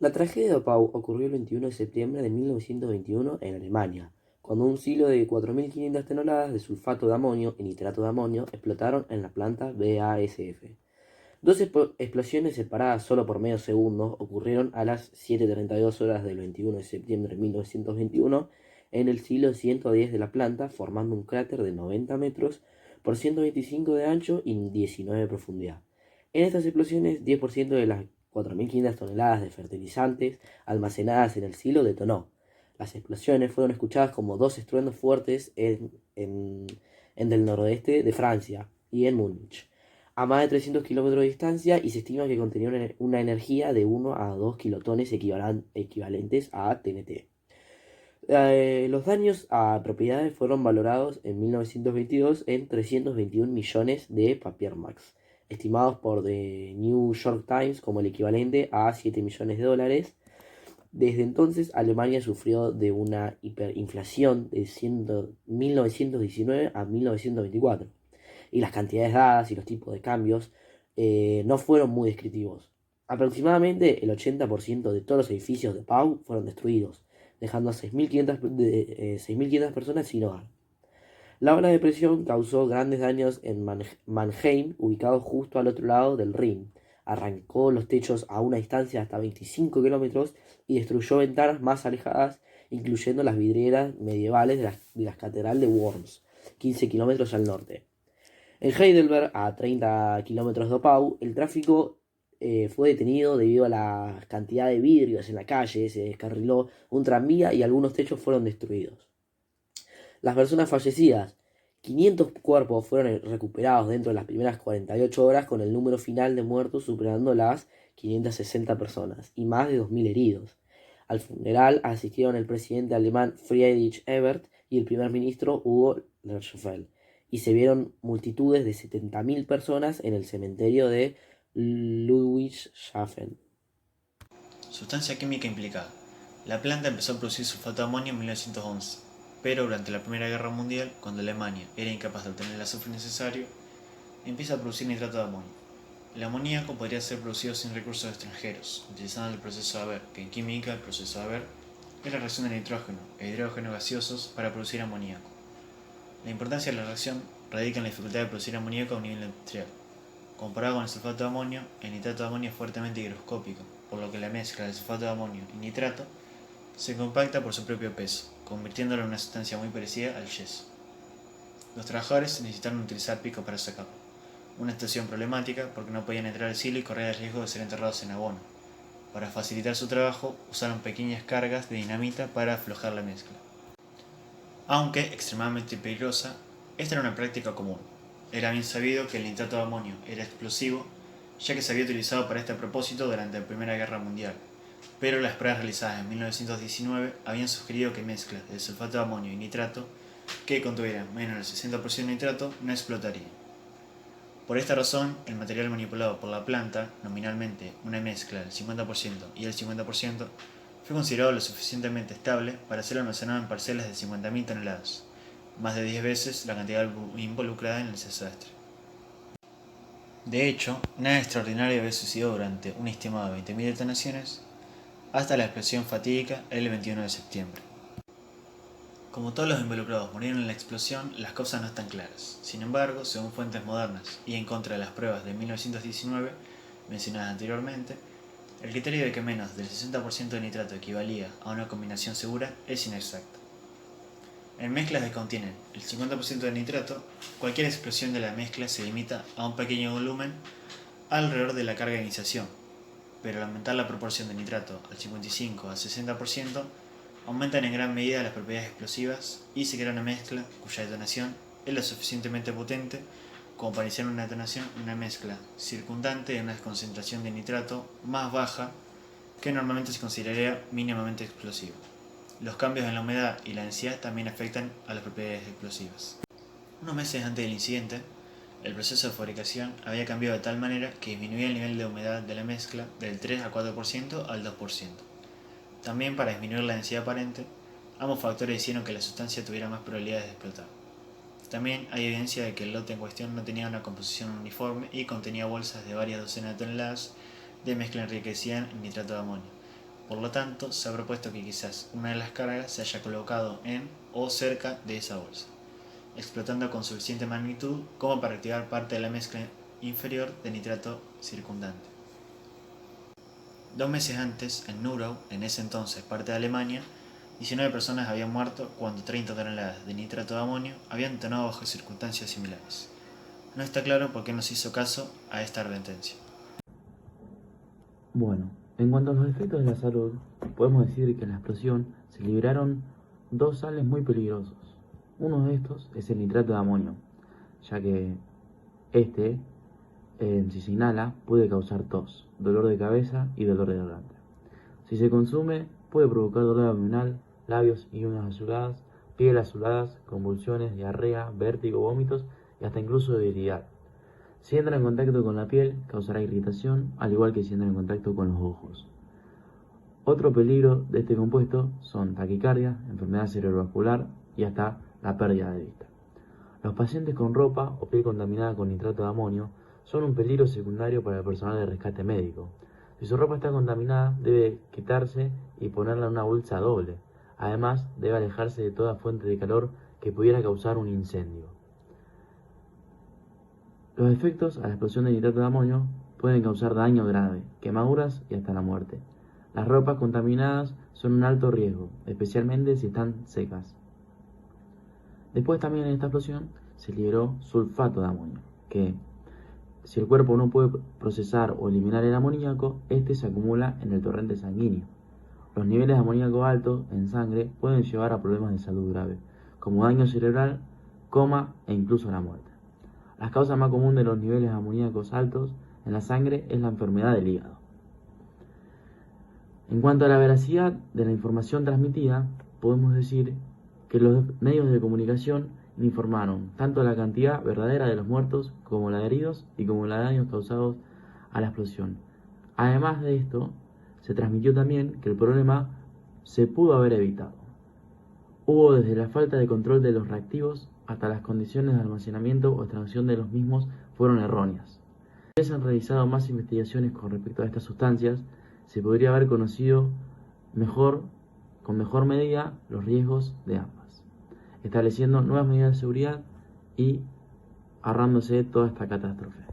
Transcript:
La tragedia de Pau ocurrió el 21 de septiembre de 1921 en Alemania, cuando un silo de 4.500 toneladas de sulfato de amonio y nitrato de amonio explotaron en la planta BASF. Dos explosiones separadas solo por medio segundo ocurrieron a las 7:32 horas del 21 de septiembre de 1921 en el silo 110 de la planta, formando un cráter de 90 metros por 125 de ancho y 19 de profundidad. En estas explosiones, 10% de las 4.500 toneladas de fertilizantes almacenadas en el silo detonó. Las explosiones fueron escuchadas como dos estruendos fuertes en el noroeste de Francia y en Múnich, a más de 300 kilómetros de distancia, y se estima que contenía una energía de 1 a 2 kilotones equivalentes a TNT. Los daños a propiedades fueron valorados en 1922 en 321 millones de Papier-Max, estimados por The New York Times como el equivalente a 7 millones de dólares. Desde entonces, Alemania sufrió de una hiperinflación de 1919 a 1924, y las cantidades dadas y los tipos de cambios no fueron muy descriptivos. Aproximadamente el 80% de todos los edificios de Pau fueron destruidos, dejando a 6.500 personas sin hogar. La ola de presión causó grandes daños en Mannheim, ubicado justo al otro lado del Rin. Arrancó los techos a una distancia de hasta 25 kilómetros y destruyó ventanas más alejadas, incluyendo las vidrieras medievales de la Catedral de Worms, 15 kilómetros al norte. En Heidelberg, a 30 kilómetros de Pau, el tráfico fue detenido debido a la cantidad de vidrios en la calle, se descarriló un tranvía y algunos techos fueron destruidos. Las personas fallecidas: 500 cuerpos fueron recuperados dentro de las primeras 48 horas, con el número final de muertos superando las 560 personas y más de 2.000 heridos. Al funeral asistieron el presidente alemán Friedrich Ebert y el primer ministro Hugo Lerchfeld, y se vieron multitudes de 70.000 personas en el cementerio de Ludwigshafen. Sustancia química implicada. La planta empezó a producir sulfato de amonio en 1911, pero durante la Primera Guerra Mundial, cuando Alemania era incapaz de obtener el azufre necesario, empieza a producir nitrato de amonio. El amoníaco podría ser producido sin recursos extranjeros, utilizando el proceso de Haber, que en química el proceso de Haber es la reacción de nitrógeno e hidrógeno gaseosos para producir amoníaco. La importancia de la reacción radica en la dificultad de producir amoníaco a un nivel industrial. Comparado con el sulfato de amonio, el nitrato de amonio es fuertemente higroscópico, por lo que la mezcla de sulfato de amonio y nitrato se compacta por su propio peso, convirtiéndolo en una sustancia muy parecida al yeso. Los trabajadores necesitaron utilizar picos para sacarlo, una situación problemática porque no podían entrar al silo y corrían el riesgo de ser enterrados en abono. Para facilitar su trabajo, usaron pequeñas cargas de dinamita para aflojar la mezcla. Aunque extremadamente peligrosa, esta era una práctica común. Era bien sabido que el nitrato de amonio era explosivo, ya que se había utilizado para este propósito durante la Primera Guerra Mundial, pero las pruebas realizadas en 1919 habían sugerido que mezclas de sulfato de amonio y nitrato que contuvieran menos del 60% de nitrato no explotarían. Por esta razón, el material manipulado por la planta, nominalmente una mezcla del 50% y el 50%, fue considerado lo suficientemente estable para ser almacenado en parcelas de 50.000 toneladas, más de 10 veces la cantidad involucrada en el desastre. De hecho, nada extraordinario había sucedido durante un estimado de 20.000 detonaciones hasta la explosión fatídica el 21 de septiembre. Como todos los involucrados murieron en la explosión, las causas no están claras. Sin embargo, según fuentes modernas y en contra de las pruebas de 1919 mencionadas anteriormente, el criterio de que menos del 60% de nitrato equivalía a una combinación segura es inexacto. En mezclas que contienen el 50% de nitrato, cualquier explosión de la mezcla se limita a un pequeño volumen alrededor de la carga de iniciación, pero al aumentar la proporción de nitrato al 55 al 60%, aumentan en gran medida las propiedades explosivas y se crea una mezcla cuya detonación es lo suficientemente potente como para iniciar una mezcla circundante de una concentración de nitrato más baja que normalmente se consideraría mínimamente explosiva. Los cambios en la humedad y la densidad también afectan a las propiedades explosivas. Unos meses antes del incidente, el proceso de fabricación había cambiado de tal manera que disminuía el nivel de humedad de la mezcla del 3 a 4% al 2%. También, para disminuir la densidad aparente, ambos factores hicieron que la sustancia tuviera más probabilidades de explotar. También hay evidencia de que el lote en cuestión no tenía una composición uniforme y contenía bolsas de varias docenas de toneladas de mezcla enriquecida en nitrato de amonio, Por lo tanto, se ha propuesto que quizás una de las cargas se haya colocado en o cerca de esa bolsa, explotando con suficiente magnitud como para activar parte de la mezcla inferior de nitrato circundante. 2 meses antes, en Nurau, en ese entonces parte de Alemania, 19 personas habían muerto cuando 30 toneladas de nitrato de amonio habían detonado bajo circunstancias similares. No está claro por qué no se hizo caso a esta advertencia. Bueno, en cuanto a los efectos de la salud, podemos decir que en la explosión se liberaron dos sales muy peligrosos. Uno de estos es el nitrato de amonio, ya que este, si se inhala, puede causar tos, dolor de cabeza y dolor de garganta. Si se consume, puede provocar dolor abdominal, labios y uñas azuladas, piel azuladas, convulsiones, diarrea, vértigo, vómitos y hasta incluso debilidad. Si entra en contacto con la piel, causará irritación, al igual que si entra en contacto con los ojos. Otro peligro de este compuesto son taquicardia, enfermedad cerebrovascular y hasta la pérdida de vista. Los pacientes con ropa o piel contaminada con nitrato de amonio son un peligro secundario para el personal de rescate médico. Si su ropa está contaminada, debe quitarse y ponerla en una bolsa doble. Además, debe alejarse de toda fuente de calor que pudiera causar un incendio. Los efectos a la explosión de nitrato de amonio pueden causar daño grave, quemaduras y hasta la muerte. Las ropas contaminadas son un alto riesgo, especialmente si están secas. Después también en esta explosión se liberó sulfato de amonio, que si el cuerpo no puede procesar o eliminar el amoníaco, este se acumula en el torrente sanguíneo. Los niveles de amoníaco altos en sangre pueden llevar a problemas de salud grave, como daño cerebral, coma e incluso la muerte. La causa más común de los niveles amoníacos altos en la sangre es la enfermedad del hígado. En cuanto a la veracidad de la información transmitida, podemos decir que los medios de comunicación informaron tanto la cantidad verdadera de los muertos como la de heridos y como la de daños causados a la explosión. Además de esto, se transmitió también que el problema se pudo haber evitado. Hubo desde la falta de control de los reactivos hasta las condiciones de almacenamiento o extracción de los mismos fueron erróneas. Si se han realizado más investigaciones con respecto a estas sustancias, se podría haber conocido con mejor medida los riesgos de ambas, estableciendo nuevas medidas de seguridad y ahorrándose toda esta catástrofe.